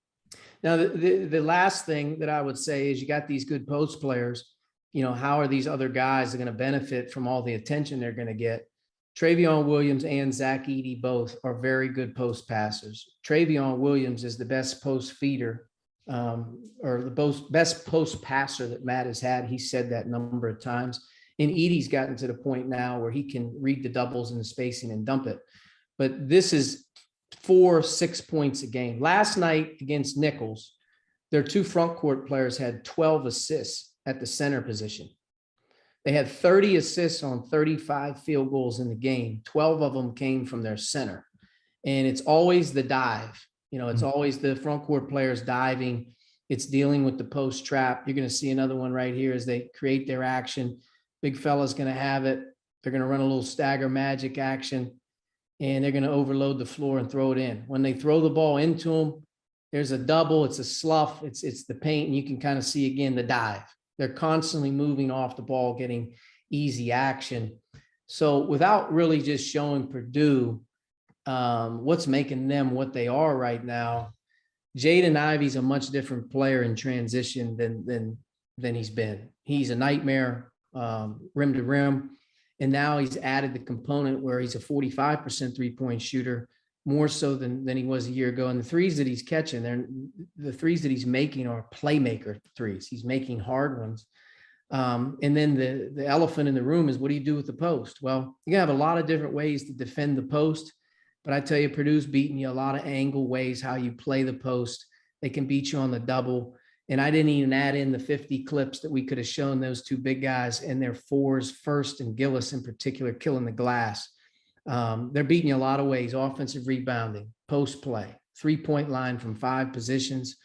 Now, the last thing that I would say is you got these good post players. How are these other guys going to benefit from all the attention they're going to get? Travion Williams and Zach Edey both are very good post passers. Travion Williams is the best post feeder or the best post passer that Matt has had. He said that a number of times. And Edey's gotten to the point now where he can read the doubles and the spacing and dump it. But this is 4-6 points a game. Last night against Nichols, their 2 front court players had 12 assists at the center position. They had 30 assists on 35 field goals in the game. 12 of them came from their center. And it's always the dive. It's always the front court players diving. It's dealing with the post trap. You're going to see another one right here as they create their action. Big fella's going to have it. They're going to run a little stagger magic action, and they're going to overload the floor and throw it in. When they throw the ball into them, there's a double, it's a slough, it's the paint, and you can kind of see again the dive. They're constantly moving off the ball, getting easy action. So without really just showing Purdue what's making them what they are right now, Jaden Ivey's a much different player in transition than he's been. He's a nightmare rim to rim. And now he's added the component where he's a 45% three-point shooter, more so than he was a year ago. And the threes that he's catching, the threes that he's making are playmaker threes. He's making hard ones. And then the elephant in the room is, what do you do with the post? Well, you have a lot of different ways to defend the post, but I tell you, Purdue's beating you a lot of angle ways, how you play the post. They can beat you on the double. And I didn't even add in the 50 clips that we could have shown those 2 big guys and their 4s, First and Gillis in particular, killing the glass. They're beating you a lot of ways, offensive rebounding, post play, 3-point line from 5 positions.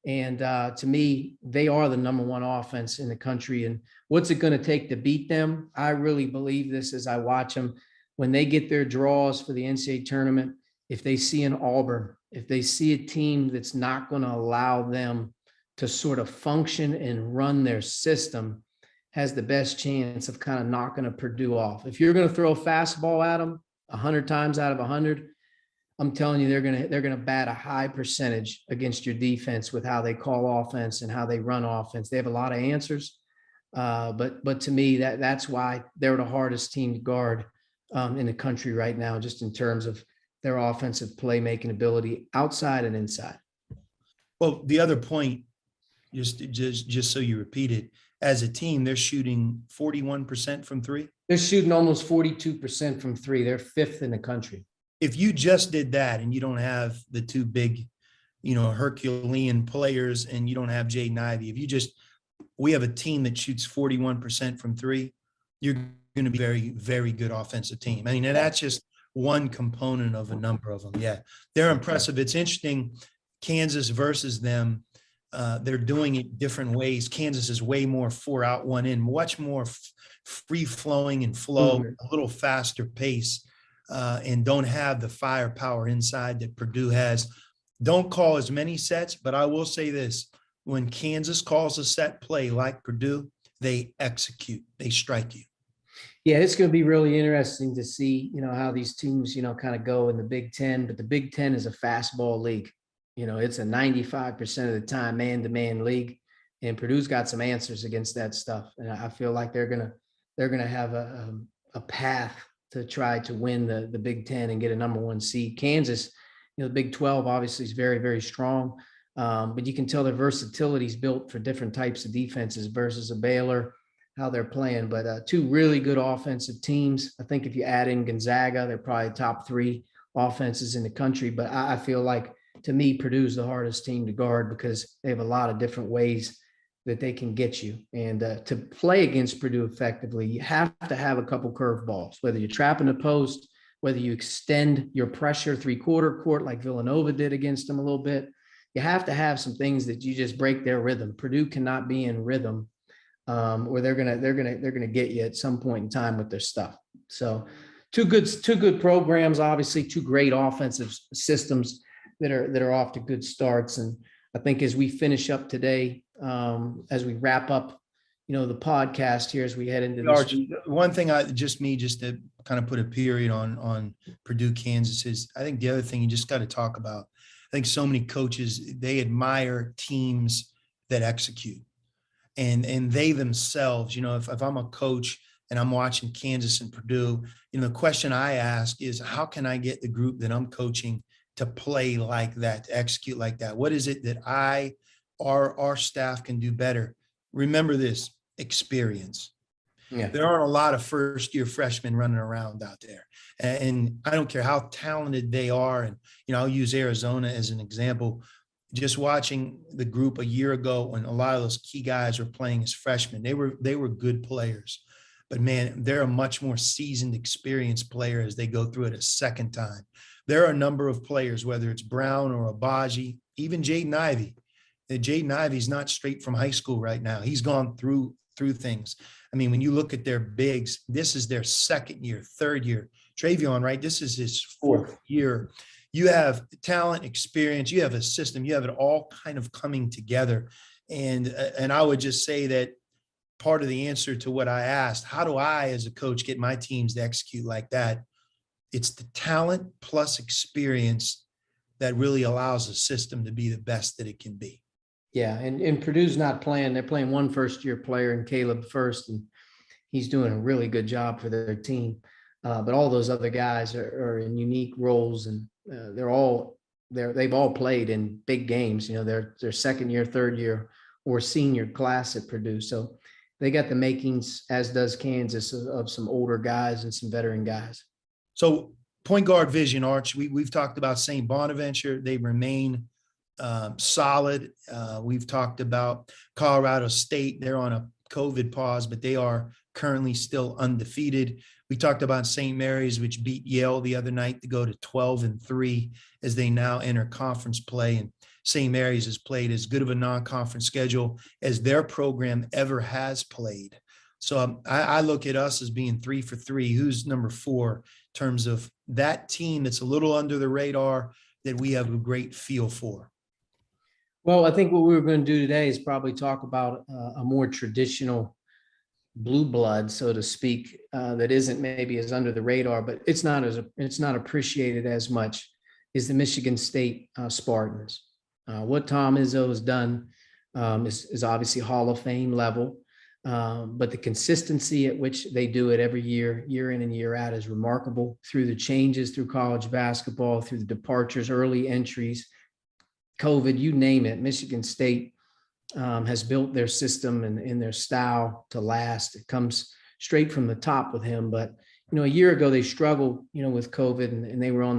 And to me, they are the number one offense in the country. And what's it going to take to beat them? I really believe this as I watch them. When they get their draws for the NCAA tournament, if they see an Auburn, if they see a team that's not going to allow them to sort of function and run their system, has the best chance of kind of knocking a Purdue off. If you're going to throw a fastball at them 100 times out of 100, I'm telling you, they're gonna bat a high percentage against your defense with how they call offense and how they run offense. They have a lot of answers, but to me, that's why they're the hardest team to guard in the country right now, just in terms of their offensive playmaking ability outside and inside. Well, the other point, just so you repeat it, as a team, they're shooting 41% from three. They're shooting almost 42% from three. They're 5th in the country. If you just did that and you don't have the two big, Herculean players and you don't have Jaden Ivy, we have a team that shoots 41% from three, you're going to be very, very good offensive team. I mean, and that's just one component of a number of them. Yeah, they're impressive. It's interesting, Kansas versus them. They're doing it different ways. Kansas is way more 4 out, 1 in, much more free flowing and flow, a little faster pace, and don't have the firepower inside that Purdue has. Don't call as many sets, but I will say this: when Kansas calls a set play like Purdue, they execute, they strike you. Yeah, it's going to be really interesting to see, how these teams, kind of go in the Big Ten. But the Big Ten is a fastball league. It's a 95% of the time man-to-man league, and Purdue's got some answers against that stuff. And I feel like they're gonna have a path to try to win the Big Ten and get a number 1 seed. Kansas, the Big 12 obviously is very, very strong, but you can tell their versatility is built for different types of defenses versus a Baylor, how they're playing. But 2 really good offensive teams. I think if you add in Gonzaga, they're probably top 3 offenses in the country. But I feel like, to me, Purdue's the hardest team to guard because they have a lot of different ways that they can get you. And to play against Purdue effectively, you have to have a couple curveballs, whether you're trapping the post, whether you extend your pressure 3/4 court like Villanova did against them a little bit. You have to have some things that you just break their rhythm. Purdue cannot be in rhythm, or they're gonna get you at some point in time with their stuff. So two good programs, obviously 2 great offensive systems that are off to good starts. And I think as we finish up today, as we wrap up, the podcast here, as we head into this. Archie, one thing just to kind of put a period on Purdue, Kansas, is I think the other thing you just got to talk about. I think so many coaches, they admire teams that execute, and they themselves, if I'm a coach and I'm watching Kansas and Purdue, the question I ask is, how can I get the group that I'm coaching to play like that, to execute like that? What is it that our staff can do better? Remember this: experience. Yeah. There aren't a lot of first-year freshmen running around out there. And I don't care how talented they are. And, I'll use Arizona as an example. Just watching the group a year ago when a lot of those key guys were playing as freshmen, they were good players. But, man, they're a much more seasoned, experienced player as they go through it a second time. There are a number of players, whether it's Brown or Abaji, even Jaden Ivy. Jaden Ivy's not straight from high school right now. He's gone through things. I mean, when you look at their bigs, this is their 2nd year, 3rd year. Travion, right? This is his 4th year. You have talent, experience, you have a system, you have it all kind of coming together. And I would just say that part of the answer to what I asked, how do I as a coach get my teams to execute like that? It's the talent plus experience that really allows the system to be the best that it can be. Yeah, and Purdue's not playing. They're playing 1 first-year player in Caleb First, and he's doing a really good job for their team. But all those other guys are in unique roles, and they've all played in big games. They're 2nd year, 3rd year, or senior class at Purdue. So they got the makings, as does Kansas, of some older guys and some veteran guys. So point guard vision, Arch, we've talked about St. Bonaventure. They remain solid. We've talked about Colorado State. They're on a COVID pause, but they are currently still undefeated. We talked about St. Mary's, which beat Yale the other night to go to 12-3 as they now enter conference play. And St. Mary's has played as good of a non-conference schedule as their program ever has played. So I look at us as being 3 for 3. Who's number 4 in terms of that team that's a little under the radar that we have a great feel for? Well, I think what we were going to do today is probably talk about a more traditional blue blood, so to speak, that isn't maybe as under the radar, but it's not appreciated as much, is the Michigan State Spartans. What Tom Izzo has done is obviously Hall of Fame level, but the consistency at which they do it every year, year in and year out, is remarkable. Through the changes, through college basketball, through the departures, early entries, COVID, you name it, Michigan State has built their system and their style to last. It comes straight from the top with him. But, a year ago, they struggled, with COVID, and they were on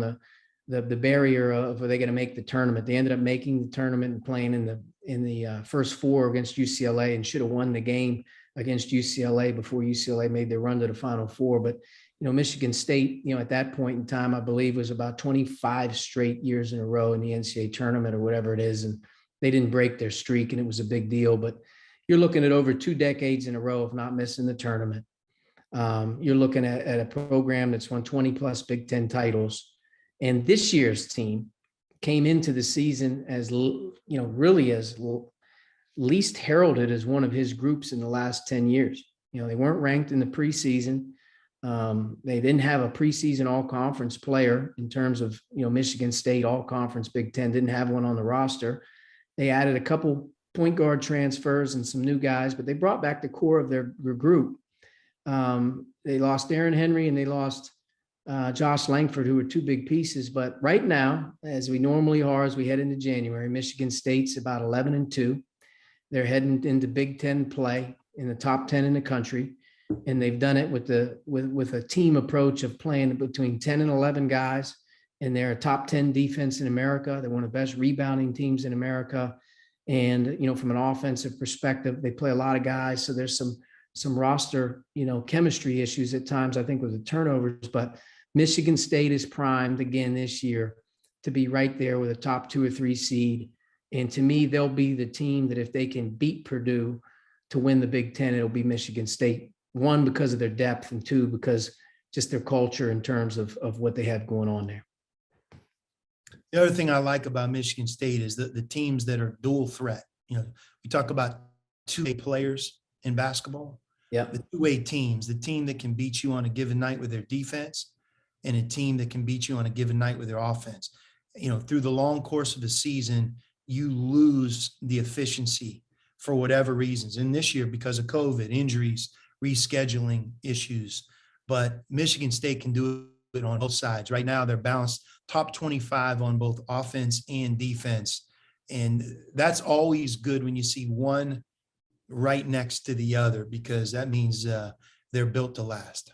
the barrier of, are they going to make the tournament? They ended up making the tournament and playing in the first 4 against UCLA, and should have won the game against UCLA before UCLA made their run to the Final Four. But, Michigan State, at that point in time, I believe was about 25 straight years in a row in the NCAA tournament or whatever it is. And they didn't break their streak, and it was a big deal. But you're looking at over 2 decades in a row of not missing the tournament. You're looking at a program that's won 20 plus Big Ten titles. And this year's team came into the season as, really as least heralded as one of his groups in the last 10 years. They weren't ranked in the preseason. They didn't have a preseason all-conference player in terms of, Michigan State all-conference Big Ten, didn't have one on the roster. They added a couple point guard transfers and some new guys, but they brought back the core of their group. They lost Aaron Henry and they lost Josh Langford, who were 2 big pieces. But right now, as we normally are, as we head into January, Michigan State's about 11-2. They're heading into Big Ten play in the top 10 in the country. And they've done it with a team approach of playing between 10 and 11 guys. And they're a top 10 defense in America. They're one of the best rebounding teams in America. And, from an offensive perspective, they play a lot of guys. So there's some roster, chemistry issues at times, I think, with the turnovers. But Michigan State is primed again this year to be right there with a top 2 or 3 seed. And to me, they'll be the team that if they can beat Purdue to win the Big Ten, it'll be Michigan State. 1, because of their depth, and 2, because just their culture in terms of what they have going on there. The other thing I like about Michigan State is the teams that are dual threat. We talk about 2-way players in basketball. Yeah. The 2-way teams, the team that can beat you on a given night with their defense, and a team that can beat you on a given night with their offense. Through the long course of the season, you lose the efficiency for whatever reasons. And this year, because of COVID, injuries, rescheduling issues, but Michigan State can do it on both sides. Right now, they're balanced top 25 on both offense and defense. And that's always good when you see one right next to the other, because that means they're built to last.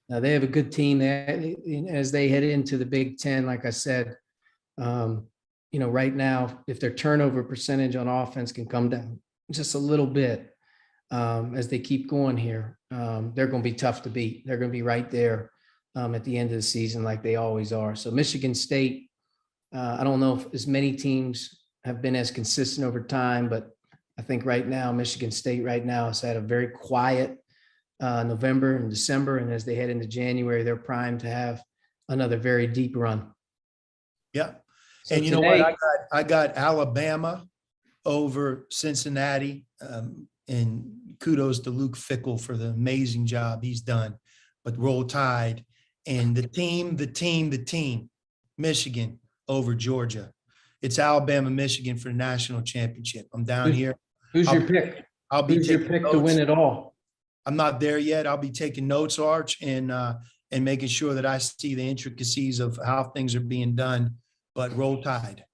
Now, they have a good team as they head into the Big Ten. Like I said, right now, if their turnover percentage on offense can come down just a little bit, as they keep going here, they're going to be tough to beat. They're going to be right there at the end of the season, like they always are. So Michigan State, I don't know if as many teams have been as consistent over time, but I think right now, Michigan State right now has had a very quiet November and December. And as they head into January, they're primed to have another very deep run. Yeah. So and you know what? I got Alabama over Cincinnati. And kudos to Luke Fickell for the amazing job he's done. But Roll Tide and the team, Michigan over Georgia. It's Alabama, Michigan for the national championship. I'm down here. Who's your pick? I'll be Who's your taking pick notes. To win it all? I'm not there yet. I'll be taking notes, Arch, and making sure that I see the intricacies of how things are being done. But Roll Tide.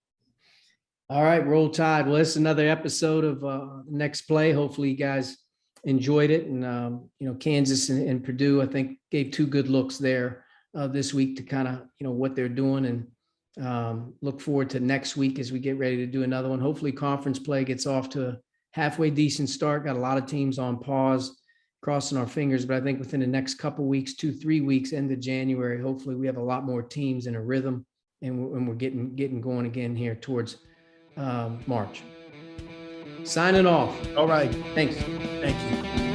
All right, Roll Tide. Well, it's another episode of Next Play. Hopefully you guys enjoyed it. And, Kansas and Purdue, I think, gave 2 good looks there this week to kind of, what they're doing, and look forward to next week as we get ready to do another one. Hopefully conference play gets off to a halfway decent start. Got a lot of teams on pause. crossing our fingers, but I think within the next couple weeks, 2-3 weeks, end of January, hopefully we have a lot more teams in a rhythm, and we're getting going again here towards March. Signing off. All right. Thanks. Thank you.